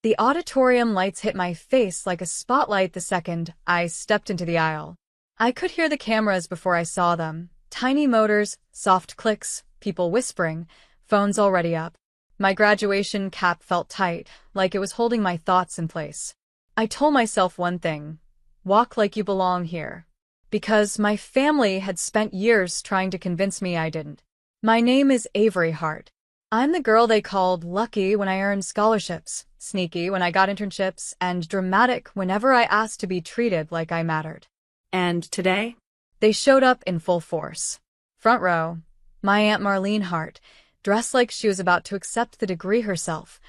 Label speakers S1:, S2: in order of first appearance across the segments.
S1: The auditorium lights hit my face like a spotlight the second I stepped into the aisle. I could hear the cameras before I saw them. Tiny motors, soft clicks, people whispering, phones already up. My graduation cap felt tight, like it was holding my thoughts in place. I told myself one thing: walk like you belong here. Because my family had spent years trying to convince me I didn't. My name is Avery Hart. I'm the girl they called lucky when I earned scholarships, sneaky when I got internships, and dramatic whenever I asked to be treated like I mattered.
S2: And today?
S1: They showed up in full force. Front row, my Aunt Marlene Hart, dressed like she was about to accept the degree herself.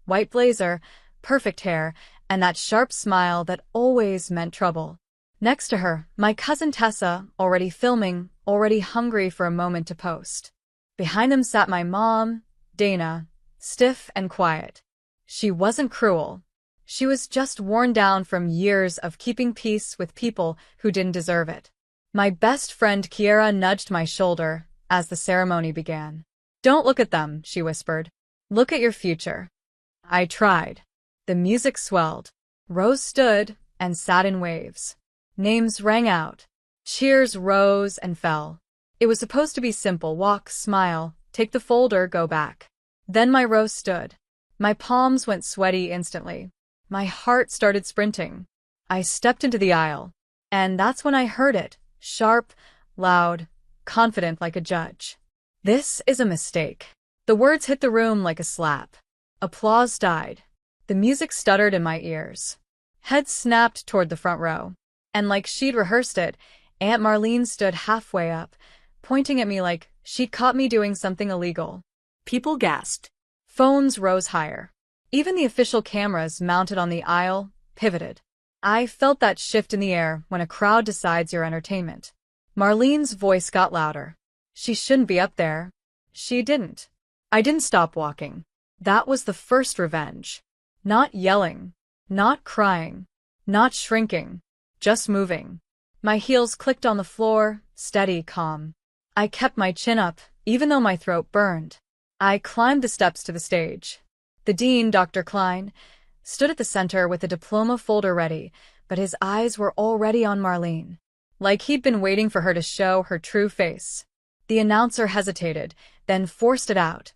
S1: White blazer, perfect hair, and that sharp smile that always meant trouble. Next to her, my cousin Tessa, already filming, already hungry for a moment to post. Behind them sat my mom, Dana, stiff and quiet. She wasn't cruel. She was just worn down from years of keeping peace with people who didn't deserve it. My best friend Kiera nudged my shoulder as the ceremony began. "Don't look at them," she whispered. "Look at your future." I tried. The music swelled. Rows stood and sat in waves. Names rang out. Cheers rose and fell. It was supposed to be simple: walk, smile, take the folder, go back. Then my row stood. My palms went sweaty instantly. My heart started sprinting. I stepped into the aisle. And that's when I heard it, sharp, loud, confident like a judge. "This is a mistake." The words hit the room like a slap. Applause died. The music stuttered in my ears. Heads snapped toward the front row. And like she'd rehearsed it, Aunt Marlene stood halfway up, pointing at me like she'd caught me doing something illegal.
S2: People gasped.
S1: Phones rose higher. Even the official cameras mounted on the aisle pivoted. I felt that shift in the air when a crowd decides your entertainment. Marlene's voice got louder. She shouldn't be up there. She didn't. I didn't stop walking. That was the first revenge. Not yelling. Not crying. Not shrinking. Just moving. My heels clicked on the floor, steady, calm. I kept my chin up, even though my throat burned. I climbed the steps to the stage. The dean, Dr. Klein, stood at the center with a diploma folder ready, but his eyes were already on Marlene. Like he'd been waiting for her to show her true face. The announcer hesitated, then forced it out.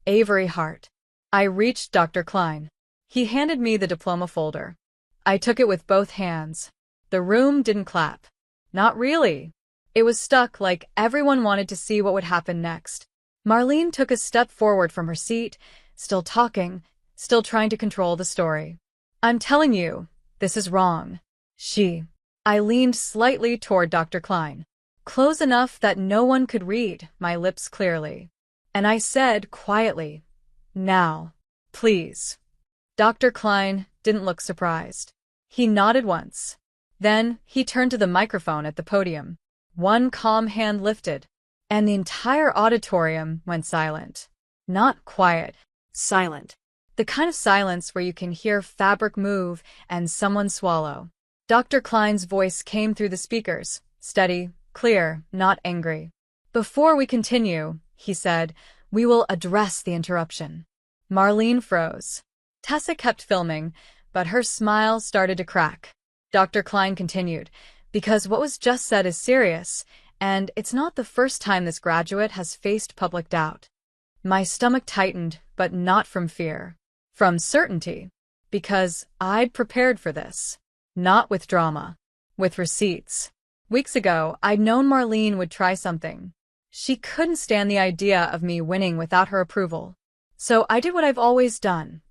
S1: "Avery Hart." I reached Dr. Klein. He handed me the diploma folder. I took it with both hands. The room didn't clap. Not really. It was stuck, like everyone wanted to see what would happen next. Marlene took a step forward from her seat, still talking, still trying to control the story. "I'm telling you, this is wrong." I leaned slightly toward Dr. Klein, close enough that no one could read my lips clearly. And I said quietly, "Now, please." Dr. Klein didn't look surprised. He nodded once. Then he turned to the microphone at the podium. One calm hand lifted, and the entire auditorium went silent. Not quiet, silent. The kind of silence where you can hear fabric move and someone swallow. Dr. Klein's voice came through the speakers, steady, clear, not angry. "Before we continue," he said, "we will address the interruption." Marlene froze. Tessa kept filming, but her smile started to crack. Dr. Klein continued, "Because what was just said is serious, and it's not the first time this graduate has faced public doubt." My stomach tightened, but not from fear. From certainty. Because I'd prepared for this. Not with drama. With receipts. Weeks ago, I'd known Marlene would try something. She couldn't stand the idea of me winning without her approval. So I did what I've always done.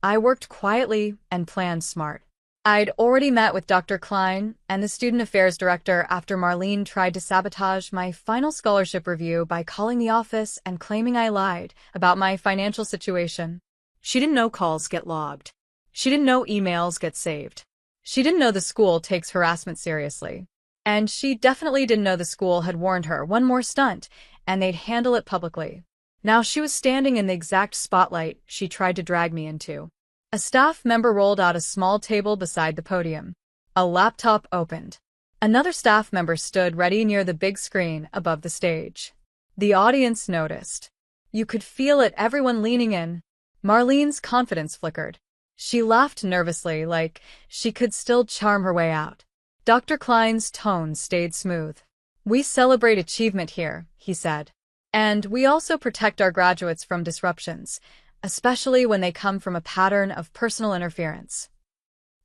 S1: I worked quietly and planned smart. I'd already met with Dr. Klein and the student affairs director after Marlene tried to sabotage my final scholarship review by calling the office and claiming I lied about my financial situation.
S2: She didn't know calls get logged.
S1: She didn't know emails get saved. She didn't know the school takes harassment seriously. And she definitely didn't know the school had warned her one more stunt, and they'd handle it publicly. Now she was standing in the exact spotlight she tried to drag me into. A staff member rolled out a small table beside the podium. A laptop opened. Another staff member stood ready near the big screen above the stage. The audience noticed. You could feel it, everyone leaning in. Marlene's confidence flickered. She laughed nervously, like she could still charm her way out. Dr. Klein's tone stayed smooth. "We celebrate achievement here," he said. "And we also protect our graduates from disruptions, especially when they come from a pattern of personal interference."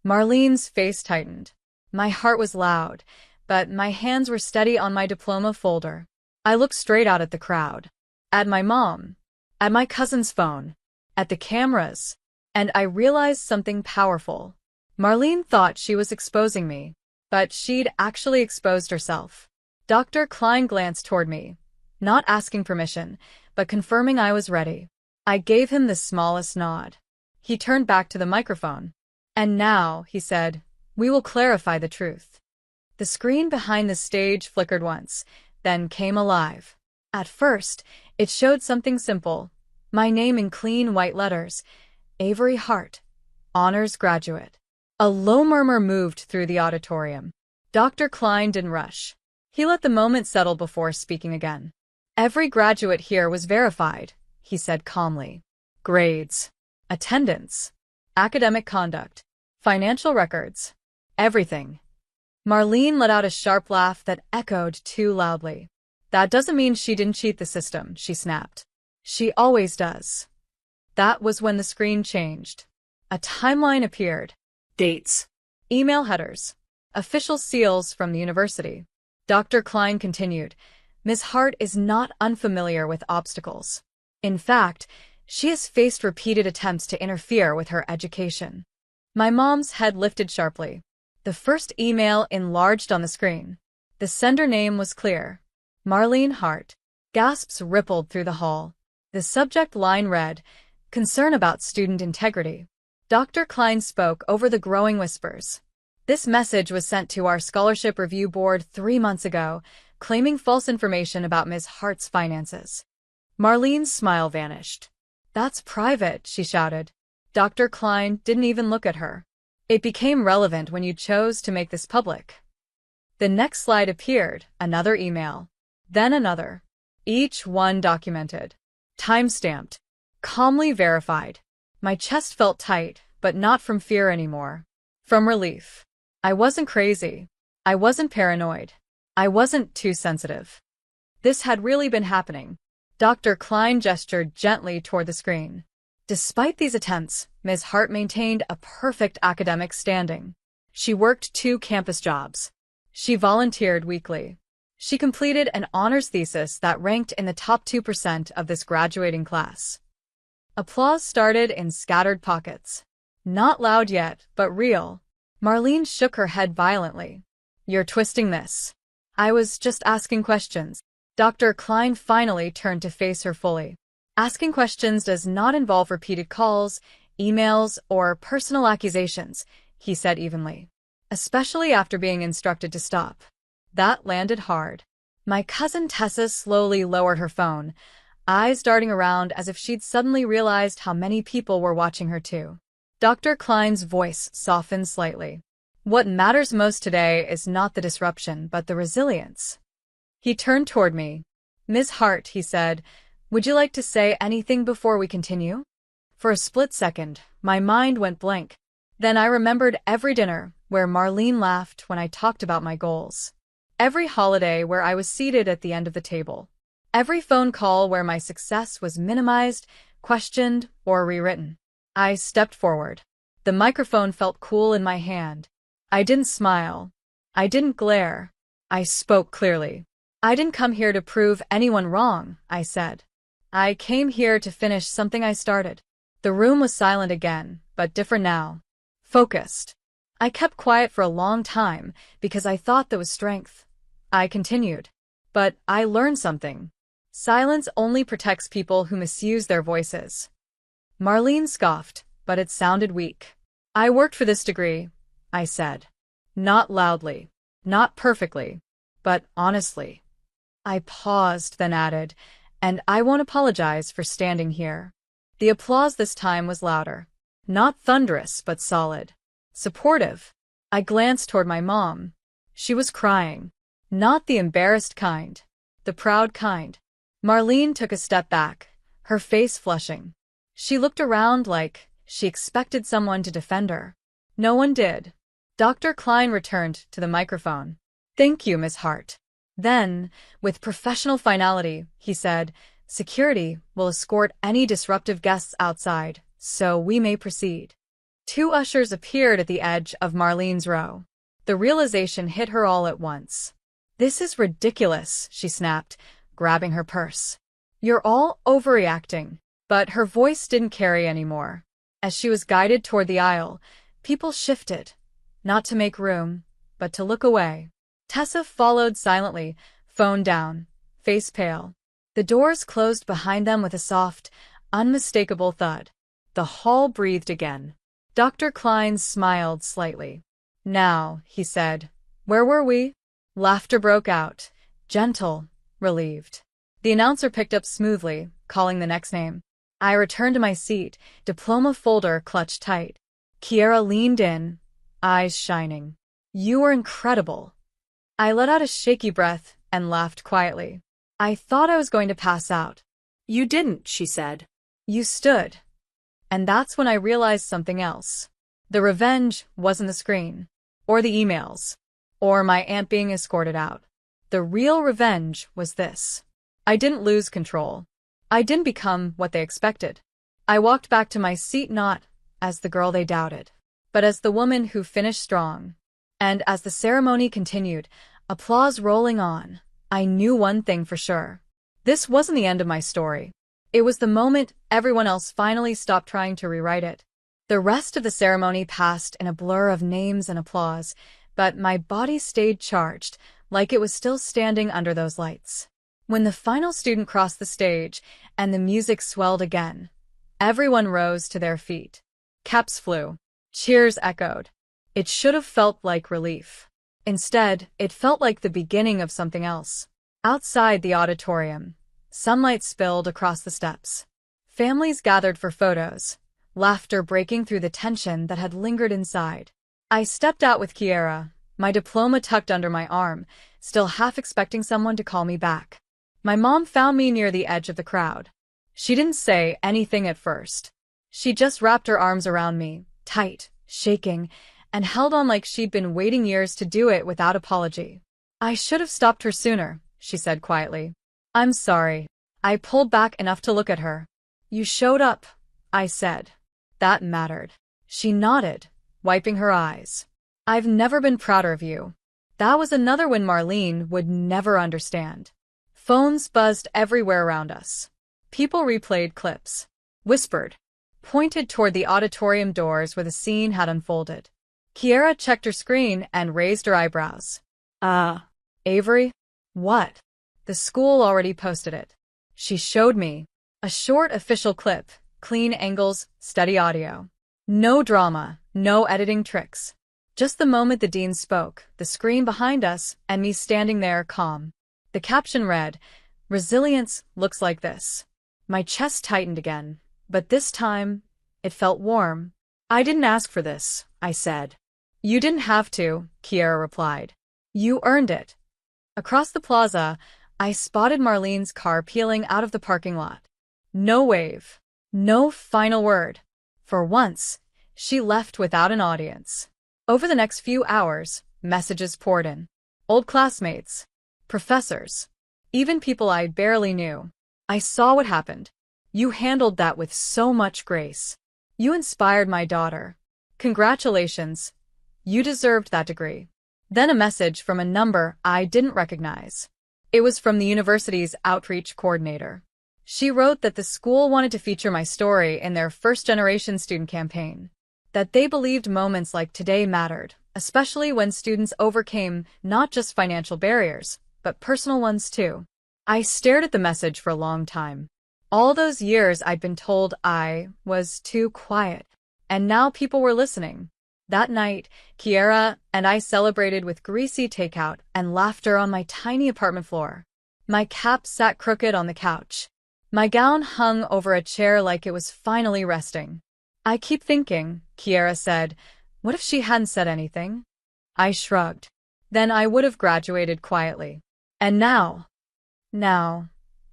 S1: Marlene's face tightened. My heart was loud, but my hands were steady on my diploma folder. I looked straight out at the crowd. At my mom. At my cousin's phone. At the cameras. And I realized something powerful. Marlene thought she was exposing me, but she'd actually exposed herself. Dr. Klein glanced toward me, not asking permission, but confirming I was ready. I gave him the smallest nod. He turned back to the microphone. "And now," he said, "we will clarify the truth." The screen behind the stage flickered once, then came alive. At first, it showed something simple. My name in clean white letters. Avery Hart, honors graduate. A low murmur moved through the auditorium. Dr. Klein didn't rush. He let the moment settle before speaking again. "Every graduate here was verified," he said calmly. "Grades, attendance, academic conduct, financial records, everything." Marlene let out a sharp laugh that echoed too loudly. "That doesn't mean she didn't cheat the system," she snapped. "She always does." That was when the screen changed. A timeline appeared. Dates. Email headers. Official seals from the university. Dr. Klein continued, "Ms. Hart is not unfamiliar with obstacles. In fact, she has faced repeated attempts to interfere with her education." My mom's head lifted sharply. The first email enlarged on the screen. The sender name was clear. Marlene Hart. Gasps rippled through the hall. The subject line read, "Concern about student integrity." Dr. Klein spoke over the growing whispers. "This message was sent to our Scholarship Review Board 3 months ago, claiming false information about Ms. Hart's finances." Marlene's smile vanished. "That's private," she shouted. Dr. Klein didn't even look at her. "It became relevant when you chose to make this public." The next slide appeared, another email. Then another. Each one documented. Time-stamped. Calmly verified. My chest felt tight, but not from fear anymore. From relief. I wasn't crazy. I wasn't paranoid. I wasn't too sensitive. This had really been happening. Dr. Klein gestured gently toward the screen. Despite these attempts, Ms. Hart maintained a perfect academic standing. She worked 2 campus jobs. She volunteered weekly. She completed an honors thesis that ranked in the top 2% of this graduating class. Applause started in scattered pockets. Not loud yet, but real. Marlene shook her head violently. "You're twisting this." "I was just asking questions." Dr. Klein finally turned to face her fully. "Asking questions does not involve repeated calls, emails, or personal accusations," he said evenly. "Especially after being instructed to stop." That landed hard. My cousin Tessa slowly lowered her phone, eyes darting around as if she'd suddenly realized how many people were watching her too. Dr. Klein's voice softened slightly. "What matters most today is not the disruption, but the resilience." He turned toward me. "Ms. Hart," he said, "would you like to say anything before we continue?" For a split second, my mind went blank. Then I remembered every dinner where Marlene laughed when I talked about my goals. Every holiday where I was seated at the end of the table. Every phone call where my success was minimized, questioned, or rewritten. I stepped forward. The microphone felt cool in my hand. I didn't smile. I didn't glare. I spoke clearly. "I didn't come here to prove anyone wrong," I said. "I came here to finish something I started." The room was silent again, but different now. Focused. I kept quiet for a long time because I thought that was strength. I continued. "But I learned something. Silence only protects people who misuse their voices." Marlene scoffed, but it sounded weak. "I worked for this degree," I said. Not loudly. Not perfectly. But honestly. I paused, then added, "And I won't apologize for standing here." The applause this time was louder. Not thunderous, but solid. Supportive. I glanced toward my mom. She was crying. Not the embarrassed kind. The proud kind. Marlene took a step back, her face flushing. She looked around like She expected someone to defend her. No one did. Dr. Klein returned to the microphone. "Thank you, Miss Hart." Then, with professional finality, he said, "Security will escort any disruptive guests outside, so we may proceed." Two ushers appeared at the edge of Marlene's row. The realization hit her all at once. "This is ridiculous," she snapped, grabbing her purse. "You're all overreacting." But her voice didn't carry anymore. As she was guided toward the aisle, people shifted, not to make room, but to look away. Tessa followed silently, phone down, face pale. The doors closed behind them with a soft, unmistakable thud. The hall breathed again. Dr. Klein smiled slightly. "Now," he said, "where were we?" Laughter broke out, gentle, relieved. The announcer picked up smoothly, calling the next name. I returned to my seat, diploma folder clutched tight. Kiera leaned in, eyes shining. "You were incredible." I let out a shaky breath and laughed quietly. I thought I was going to pass out.
S2: "You didn't," she said.
S1: "You stood." And that's when I realized something else. The revenge wasn't the screen, or the emails, or my aunt being escorted out. The real revenge was this. I didn't lose control. I didn't become what they expected. I walked back to my seat not as the girl they doubted, but as the woman who finished strong. And as the ceremony continued, applause rolling on, I knew one thing for sure. This wasn't the end of my story. It was the moment everyone else finally stopped trying to rewrite it. The rest of the ceremony passed in a blur of names and applause, but my body stayed charged, like it was still standing under those lights. When the final student crossed the stage and the music swelled again, everyone rose to their feet. Caps flew. Cheers echoed. It should have felt like relief. Instead, it felt like the beginning of something else. Outside the auditorium, sunlight spilled across the steps. Families gathered for photos, laughter breaking through the tension that had lingered inside. I stepped out with Kiera, my diploma tucked under my arm, still half expecting someone to call me back. My mom found me near the edge of the crowd. She didn't say anything at first. She just wrapped her arms around me, tight, shaking, and held on like she'd been waiting years to do it without apology. "I should have stopped her sooner," she said quietly. "I'm sorry." I pulled back enough to look at her. "You showed up," I said. That mattered. She nodded, wiping her eyes. "I've never been prouder of you." That was another win Marlene would never understand. Phones buzzed everywhere around us. People replayed clips, whispered, pointed toward the auditorium doors where the scene had unfolded. Kiera checked her screen and raised her eyebrows. Avery? What?" The school already posted it. She showed me. A short official clip, clean angles, steady audio. No drama, no editing tricks. Just the moment the dean spoke, the screen behind us, and me standing there calm. The caption read, "Resilience looks like this." My chest tightened again, but this time, it felt warm. "I didn't ask for this," I said. "You didn't have to," Kiera replied. "You earned it." Across the plaza, I spotted Marlene's car peeling out of the parking lot. No wave. No final word. For once, she left without an audience. Over the next few hours, messages poured in. Old classmates, professors, even people I barely knew. "I saw what happened. You handled that with so much grace. You inspired my daughter. Congratulations. You deserved that degree." Then a message from a number I didn't recognize. It was from the university's outreach coordinator. She wrote that the school wanted to feature my story in their first-generation student campaign. That they believed moments like today mattered, especially when students overcame not just financial barriers, but personal ones too. I stared at the message for a long time. All those years I'd been told I was too quiet, and now people were listening. That night, Kiera and I celebrated with greasy takeout and laughter on my tiny apartment floor. My cap sat crooked on the couch. My gown hung over a chair like it was finally resting. "I keep thinking," Kiera said, "what if she hadn't said anything?" I shrugged. Then I would have graduated quietly. "And now,"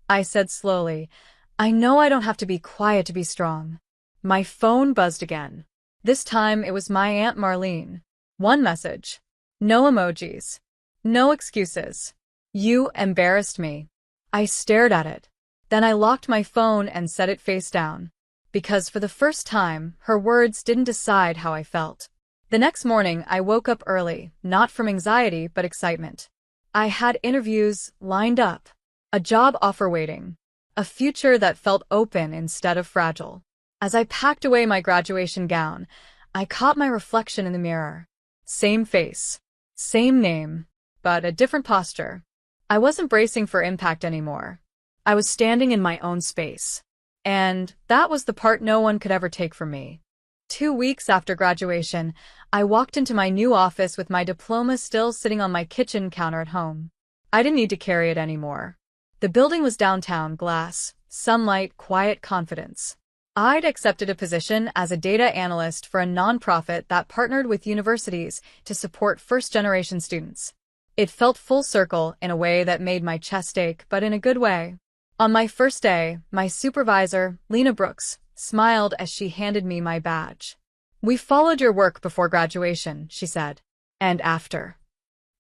S1: I said slowly, "I know I don't have to be quiet to be strong. My phone buzzed again. This time it was my Aunt Marlene. One message. No emojis. No excuses. You embarrassed me. I stared at it. Then I locked my phone and set it face down. Because for the first time, her words didn't decide how I felt. The next morning, I woke up early, not from anxiety but excitement. I had interviews lined up, a job offer waiting, a future that felt open instead of fragile. As I packed away my graduation gown, I caught my reflection in the mirror. Same face, same name, but a different posture. I wasn't bracing for impact anymore. I was standing in my own space. And that was the part no one could ever take from me. 2 weeks after graduation, I walked into my new office with my diploma still sitting on my kitchen counter at home. I didn't need to carry it anymore. The building was downtown, glass, sunlight, quiet confidence. I'd accepted a position as a data analyst for a nonprofit that partnered with universities to support first-generation students. It felt full circle in a way that made my chest ache, but in a good way. On my first day, my supervisor, Lena Brooks, smiled as she handed me my badge. "We followed your work before graduation," she said. "And after."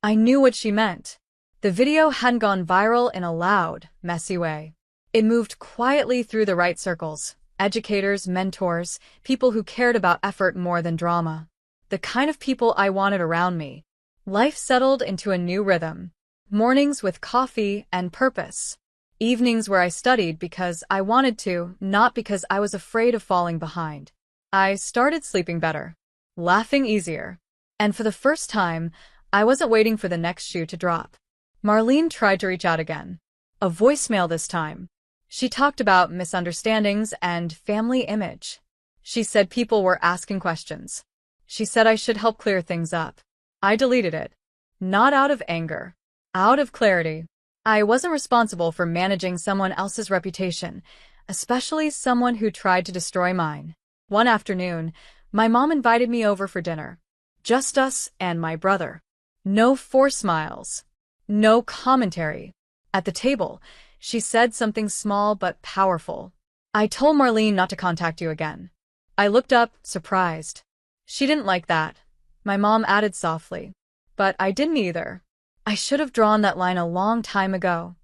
S1: I knew what she meant. The video hadn't gone viral in a loud, messy way. It moved quietly through the right circles: educators, mentors, people who cared about effort more than drama. The kind of people I wanted around me. Life settled into a new rhythm. Mornings with coffee and purpose. Evenings where I studied because I wanted to, not because I was afraid of falling behind. I started sleeping better, laughing easier. And for the first time, I wasn't waiting for the next shoe to drop. Marlene tried to reach out again. A voicemail this time. She talked about misunderstandings and family image. She said people were asking questions. She said I should help clear things up. I deleted it. Not out of anger. Out of clarity. I wasn't responsible for managing someone else's reputation, especially someone who tried to destroy mine. One afternoon, my mom invited me over for dinner. Just us and my brother. No forced smiles. No commentary. At the table, she said something small but powerful. "I told Marlene not to contact you again." I looked up, surprised. She didn't like that. My mom added softly. But I didn't either. I should have drawn that line a long time ago.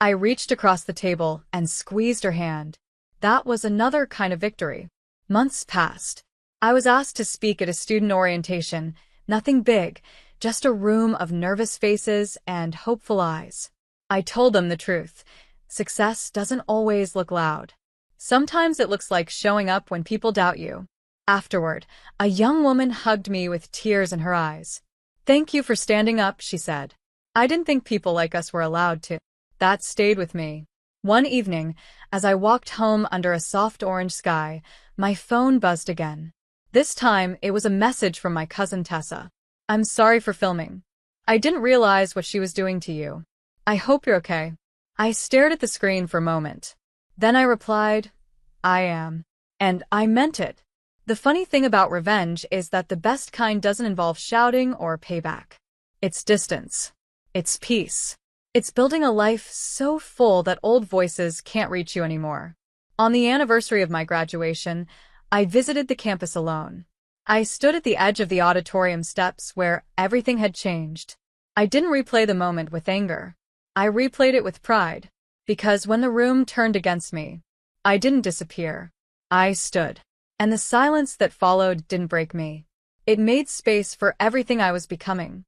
S1: I reached across the table and squeezed her hand. That was another kind of victory. Months passed. I was asked to speak at a student orientation. Nothing big, just a room of nervous faces and hopeful eyes. I told them the truth. Success doesn't always look loud. Sometimes it looks like showing up when people doubt you. Afterward, a young woman hugged me with tears in her eyes. "Thank you for standing up," she said. "I didn't think people like us were allowed to." That stayed with me. One evening, as I walked home under a soft orange sky, my phone buzzed again. This time, it was a message from my cousin Tessa. "I'm sorry for filming. I didn't realize what she was doing to you. I hope you're okay." I stared at the screen for a moment. Then I replied, "I am." And I meant it. The funny thing about revenge is that the best kind doesn't involve shouting or payback. It's distance. It's peace. It's building a life so full that old voices can't reach you anymore. On the anniversary of my graduation, I visited the campus alone. I stood at the edge of the auditorium steps where everything had changed. I didn't replay the moment with anger. I replayed it with pride. Because when the room turned against me, I didn't disappear. I stood. And the silence that followed didn't break me. It made space for everything I was becoming.